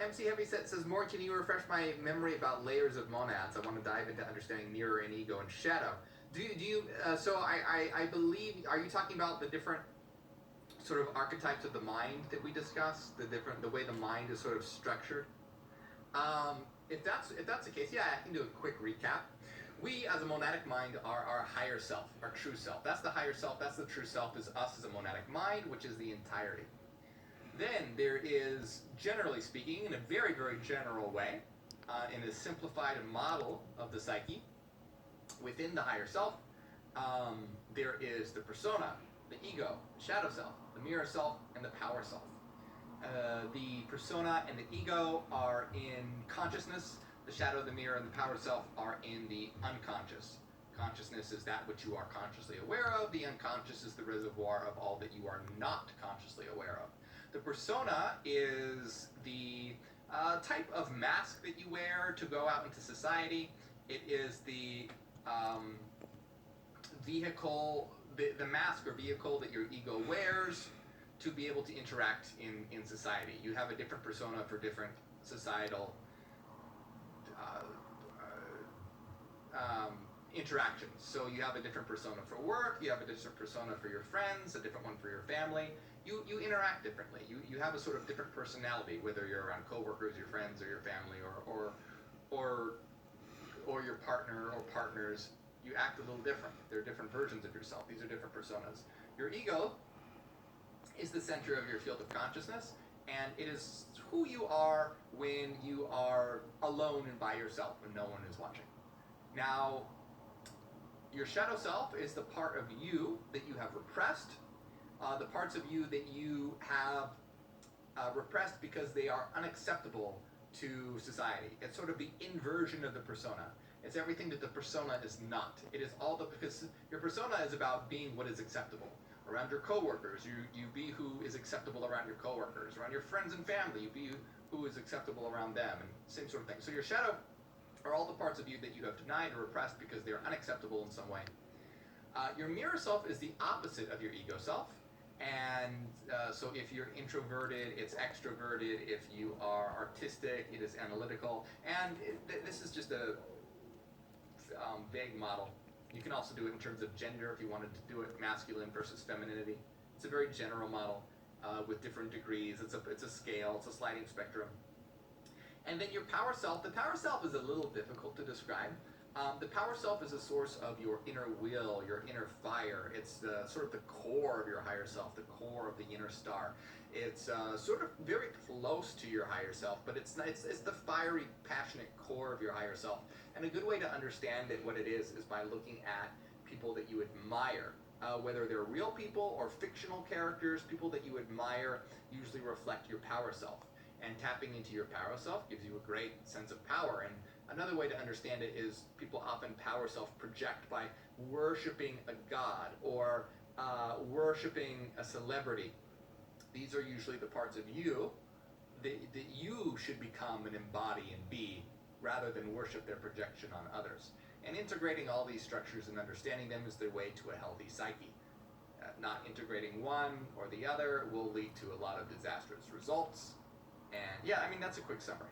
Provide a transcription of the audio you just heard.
MC Heavyset says, more, can you refresh my memory about layers of monads? I want to dive into understanding mirror and ego and shadow. So I believe, are you talking about the different sort of archetypes of the mind that we discussed? The way the mind is sort of structured? If that's the case, yeah, I can do a quick recap. We, as a monadic mind, are our higher self, our true self. That's the higher self, that's the true self, is us as a monadic mind, which is the entirety. Then there is, generally speaking, in a very, very general way, in a simplified model of the psyche, within the higher self, there is the persona, the ego, the shadow self, the mirror self, and the power self. The persona and the ego are in consciousness. The shadow, the mirror, and the power self are in the unconscious. Consciousness is that which you are consciously aware of. The unconscious is the reservoir of all that you are not consciously aware of. The persona is the type of mask that you wear to go out into society. It is the vehicle, the mask or vehicle that your ego wears to be able to interact in society. You have a different persona for different societal interactions. So you have a different persona for work, you have a different persona for your friends, a different one for your family. You interact differently. You have a sort of different personality, whether you're around coworkers, your friends, or your family, or your partner or partners. You act a little different. There are different versions of yourself. These are different personas. Your ego is the center of your field of consciousness, and it is who you are when you are alone and by yourself, when no one is watching. Now, your shadow self is the part of you that you have repressed, the parts of you that you have repressed because they are unacceptable to society. It's sort of the inversion of the persona. It's everything that the persona is not. It is because your persona is about being what is acceptable. Around your coworkers, you be who is acceptable around your coworkers. Around your friends and family, you be who is acceptable around them, and same sort of thing. So your shadow are all the parts of you that you have denied or repressed because they are unacceptable in some way. Your mirror self is the opposite of your ego self. And so if you're introverted, it's extroverted. If you are artistic, it is analytical. And this is just a vague model. You can also do it in terms of gender if you wanted to do it masculine versus femininity. It's a very general model with different degrees. It's a scale. It's a sliding spectrum. And then your power self. The power self is a little difficult to describe. The power self is a source of your inner will, your inner fire. It's sort of the core of your higher self, the core of the inner star. It's sort of very close to your higher self, but it's the fiery, passionate core of your higher self. And a good way to understand it, what it is by looking at people that you admire. Whether they're real people or fictional characters, people that you admire usually reflect your power self. And tapping into your power self gives you a great sense of power. And another way to understand it is people often power self project by worshiping a god or worshiping a celebrity. These are usually the parts of you that you should become and embody and be, rather than worship their projection on others. And integrating all these structures and understanding them is the way to a healthy psyche. Not integrating one or the other will lead to a lot of disastrous results. And yeah, I mean, that's a quick summary.